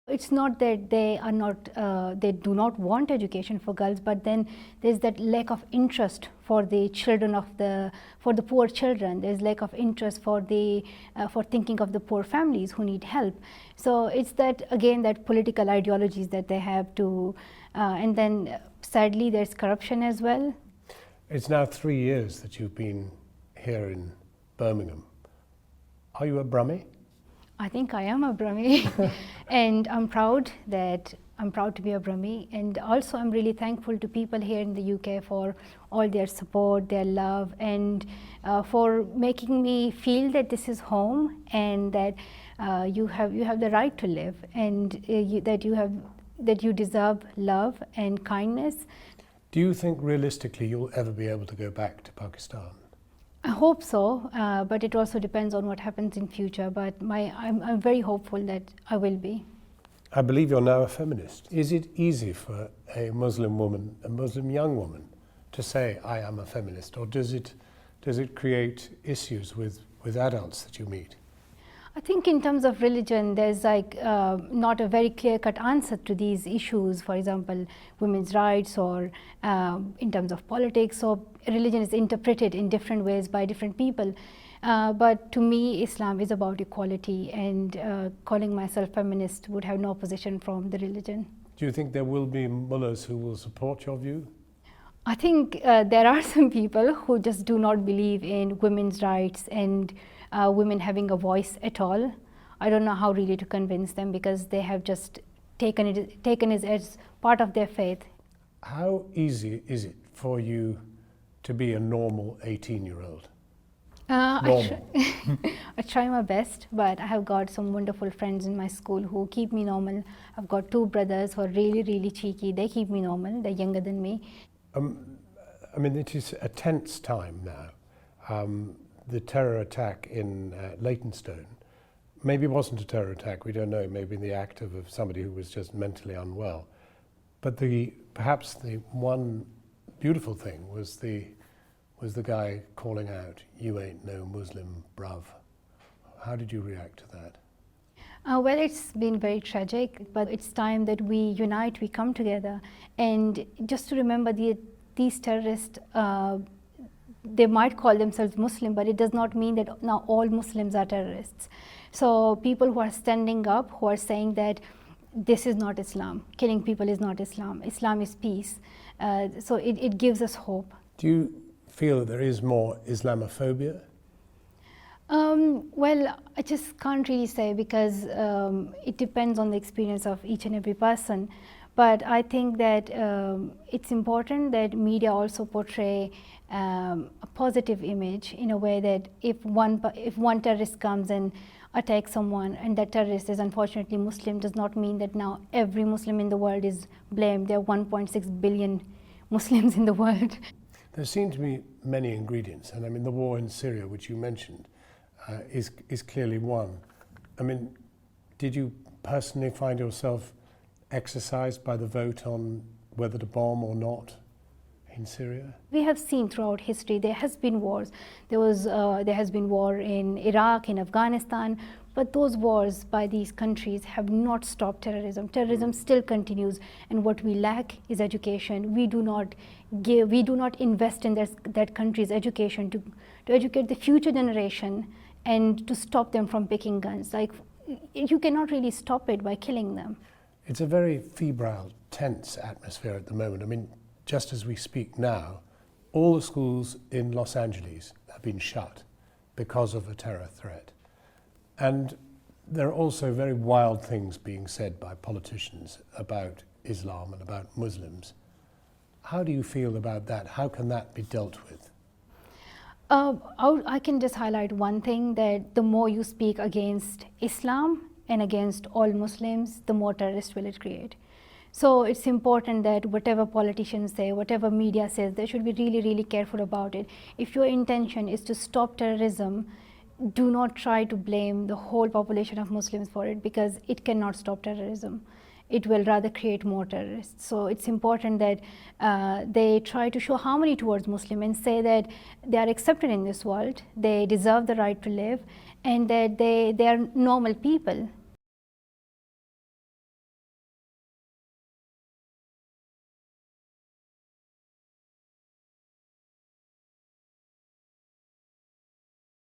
It's not that they are not, they do not want education for girls, but then there's that lack of interest for the children of for the poor children. There's lack of interest for for thinking of the poor families who need help. So it's that, again, that political ideologies that they have to, and then sadly there's corruption as well. It's now 3 years that you've been here in Birmingham. Are you a Brummie? I think I am a Brummie, and I'm proud to be a Brummie, and also I'm really thankful to people here in the UK for all their support, their love, and for making me feel that this is home, and that you have the right to live, and that you deserve love and kindness. Do you think realistically you'll ever be able to go back to Pakistan? I hope so, but it also depends on what happens in future. But I'm very hopeful that I will be. I believe you're now a feminist. Is it easy for a Muslim woman, a Muslim young woman, to say I am a feminist, or does it create issues with adults that you meet? I think in terms of religion, there's not a very clear-cut answer to these issues. For example, women's rights, or in terms of politics. So religion is interpreted in different ways by different people. But to me, Islam is about equality, and calling myself feminist would have no opposition from the religion. Do you think there will be mullahs who will support your view? I think there are some people who just do not believe in women's rights and women having a voice at all. I don't know how really to convince them, because they have just taken it as part of their faith. How easy is it for you to be a normal 18-year-old? I try my best, but I have got some wonderful friends in my school who keep me normal. I've got 2 brothers who are really, really cheeky. They keep me normal. They're younger than me. I mean, it is a tense time now. The terror attack in Leytonstone, maybe it wasn't a terror attack, we don't know, maybe the act of somebody who was just mentally unwell. But perhaps the one beautiful thing was the guy calling out, "You ain't no Muslim, bruv." How did you react to that? Well, it's been very tragic, but it's time that we unite, we come together, and just to remember these terrorists, they might call themselves Muslim, but it does not mean that now all Muslims are terrorists. So people who are standing up, who are saying that this is not Islam, killing people is not Islam, Islam is peace. So it gives us hope. Do you feel that there is more Islamophobia? Well, I just can't really say, because it depends on the experience of each and every person. But I think that it's important that media also portray a positive image, in a way that if one terrorist comes and attacks someone, and that terrorist is unfortunately Muslim, does not mean that now every Muslim in the world is blamed. There are 1.6 billion Muslims in the world. There seem to be many ingredients, and I mean the war in Syria, which you mentioned, is clearly one. I mean, did you personally find yourself exercised by the vote on whether to bomb or not in Syria? We have seen throughout history there has been wars. There has been war in Iraq, in Afghanistan, but those wars by these countries have not stopped terrorism. Terrorism still continues, and what we lack is education. We do not invest in that country's education to educate the future generation and to stop them from picking guns. Like, you cannot really stop it by killing them. It's a very febrile, tense atmosphere at the moment. I mean, just as we speak now, all the schools in Los Angeles have been shut because of a terror threat. And there are also very wild things being said by politicians about Islam and about Muslims. How do you feel about that? How can that be dealt with? I can just highlight one thing, that the more you speak against Islam and against all Muslims, the more terrorists will it create. So it's important that whatever politicians say, whatever media says, they should be really, really careful about it. If your intention is to stop terrorism, do not try to blame the whole population of Muslims for it, because it cannot stop terrorism. It will rather create more terrorists. So it's important that they try to show harmony towards Muslims and say that they are accepted in this world, they deserve the right to live, and that they are normal people.